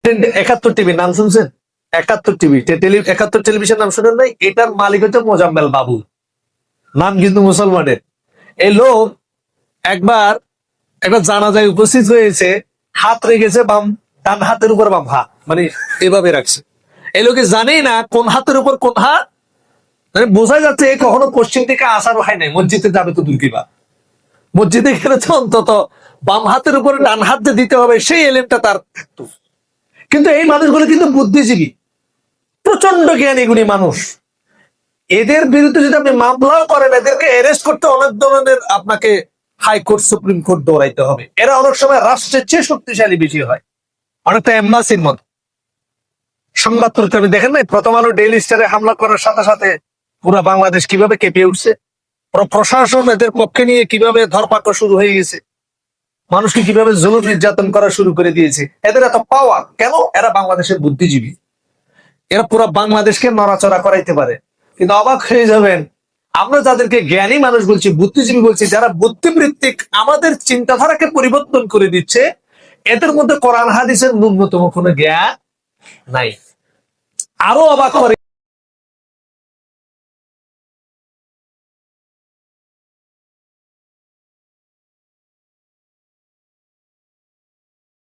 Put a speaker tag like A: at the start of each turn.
A: 71 TV নাম শুনছেন? 71 TV, 71 television নাম শুনেন নাই? এটার মালিক হচ্ছে মোজাম্মেল বাবু, নাম কিন্তু মুসলমানের। এই লোক একবার একটা জানাজায় উপস্থিত হয়েছে, হাত রেখেছে বাম, ডান হাতের উপর বাম হাত, মানে এভাবে রাখছে। এই লোকে জানেই না কোন হাতের উপর কোন হাত, মানে বোঝা যাচ্ছে কখনো পশ্চিম থেকে আসার হয় নাই, মসজিদে যাবে তো দূর কিবা, মসজিদে গেলে তো অন্তত বাম হাতের উপরে ডান হাত যে দিতে হবে সেই এলেমটা তার থাকতো। কিন্তু এই মানুষগুলো কিন্তু বুদ্ধিজীবী, প্রচন্ড জ্ঞানী গুণী মানুষ। এদের বিরুদ্ধে যদি আপনি মামলাও করেন, এদেরকে অ্যারেস্ট করতে অনেক ধরনের আপনাকে হাইকোর্ট সুপ্রিম কোর্ট দৌড়াইতে হবে। এরা অনেক সময় রাষ্ট্রের চেয়ে শক্তিশালী বেশি হয়, অনেকটা এম্বাসির মতো। সংবাদপত্র আপনি দেখেন নাই, প্রথম আলো ডেইলি স্টারে হামলা করার সাথে সাথে পুরো বাংলাদেশ কিভাবে কেঁপে উঠছে, প্রশাসন এদের পক্ষে নিয়ে কিভাবে ধরপাকড় শুরু হয়ে গেছে, মানুষকে কিভাবে জুলুম নির্যাতন করা শুরু করে দিয়েছে। এদের এত পাওয়ার কেন? এরা বাংলাদেশের বুদ্ধিজীবী, এরা পুরো বাংলাদেশকে নড়াচড়া করাইতে পারে। কিন্তু অবাক হয়ে যাবেন, আমরা যাদেরকে জ্ঞানী মানুষ বলছি, বুদ্ধিজীবী বলছি, যারা বুদ্ধিবৃত্তিক আমাদের চিন্তাধারাকে পরিবর্তন করে দিচ্ছে, এদের মধ্যে কোরআন হাদিসের ন্যূনতম কোনো জ্ঞান নাই। আরো অবাক করে